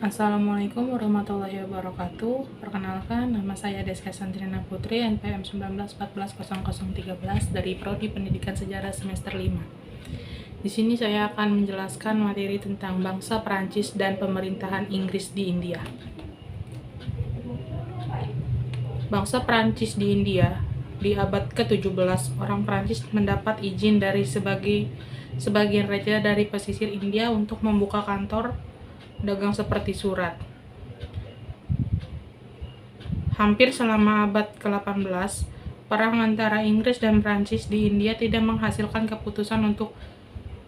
Assalamualaikum warahmatullahi wabarakatuh. Perkenalkan, nama saya Deska Santrina Putri, NPM 19140013 dari Prodi Pendidikan Sejarah semester 5. Di sini saya akan menjelaskan materi tentang bangsa Prancis dan pemerintahan Inggris di India. Bangsa Prancis di India di abad ke-17, orang Prancis mendapat izin dari sebagian raja dari pesisir India untuk membuka kantor dagang seperti surat. Hampir selama abad ke-18, perang antara Inggris dan Prancis di India tidak menghasilkan keputusan untuk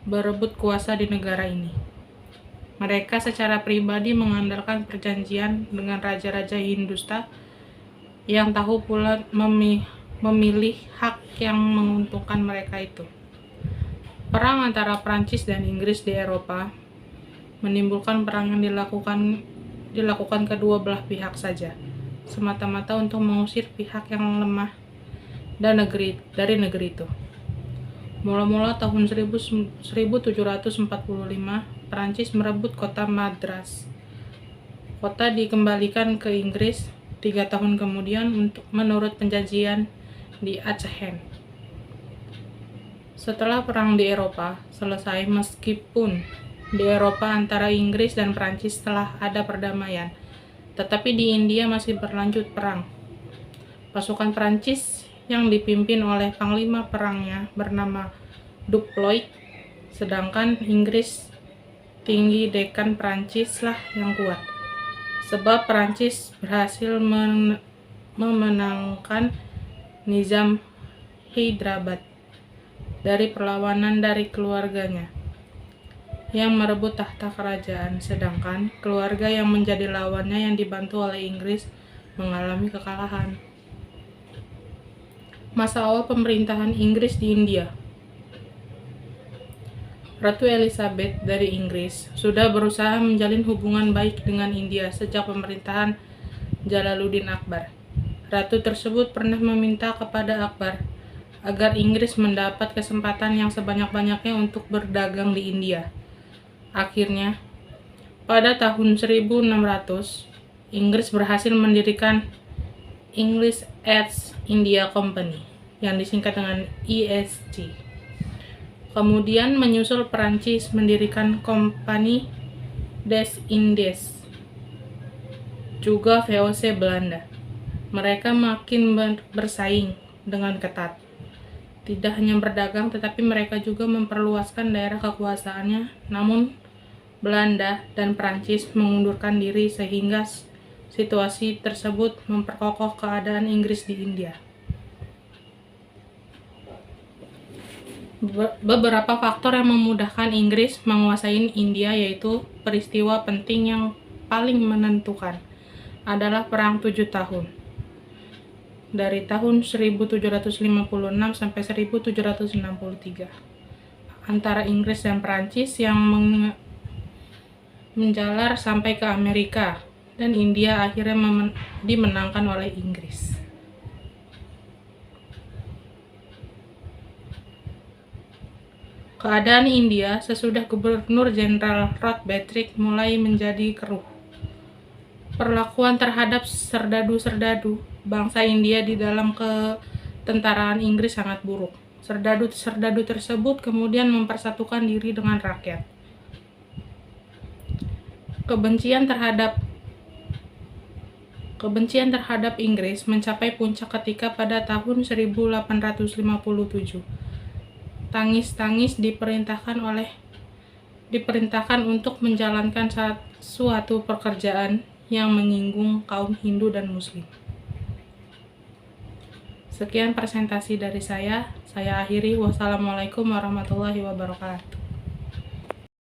berebut kuasa di negara ini. Mereka secara pribadi mengandalkan perjanjian dengan raja-raja Hindusta yang tahu pula memilih hak yang menguntungkan mereka itu. Perang antara Prancis dan Inggris di Eropa menimbulkan perang yang dilakukan kedua belah pihak saja, semata-mata untuk mengusir pihak yang lemah dari negeri itu. Mula-mula tahun 1745, Prancis merebut kota Madras. Kota dikembalikan ke Inggris 3 tahun kemudian menurut perjanjian di Aachen. Setelah perang di Eropa selesai, meskipun di Eropa antara Inggris dan Prancis telah ada perdamaian, tetapi di India masih berlanjut perang. Pasukan Prancis yang dipimpin oleh panglima perangnya bernama Dupleix, sedangkan Inggris tinggi dekan Prancis lah yang kuat, sebab Prancis berhasil memenangkan Nizam Hyderabad dari perlawanan dari keluarganya yang merebut tahta kerajaan, sedangkan keluarga yang menjadi lawannya yang dibantu oleh Inggris mengalami kekalahan. Masa awal pemerintahan Inggris di India. Ratu Elizabeth dari Inggris sudah berusaha menjalin hubungan baik dengan India sejak pemerintahan Jalaluddin Akbar. Ratu tersebut pernah meminta kepada Akbar agar Inggris mendapat kesempatan yang sebanyak-banyaknya untuk berdagang di India. Akhirnya, pada tahun 1600, Inggris berhasil mendirikan English East India Company, yang disingkat dengan ESG. Kemudian menyusul Perancis mendirikan Compagnie des Indes, juga VOC Belanda. Mereka makin bersaing dengan ketat. Tidak hanya berdagang, tetapi mereka juga memperluaskan daerah kekuasaannya, namun Belanda dan Prancis mengundurkan diri sehingga situasi tersebut memperkokoh keadaan Inggris di India. Beberapa faktor yang memudahkan Inggris menguasai India, yaitu peristiwa penting yang paling menentukan adalah Perang 7 tahun dari tahun 1756 sampai 1763 antara Inggris dan Prancis yang menjalar sampai ke Amerika, dan India akhirnya dimenangkan oleh Inggris. Keadaan India sesudah Gubernur Jenderal Lord Beveridge mulai menjadi keruh. Perlakuan terhadap serdadu-serdadu bangsa India di dalam ketentaraan Inggris sangat buruk. Serdadu-serdadu tersebut kemudian mempersatukan diri dengan rakyat. Kebencian terhadap Inggris mencapai puncak ketika pada tahun 1857 tangis-tangis diperintahkan untuk menjalankan suatu pekerjaan yang menyinggung kaum Hindu dan Muslim. Sekian presentasi dari saya akhiri. Wassalamualaikum warahmatullahi wabarakatuh.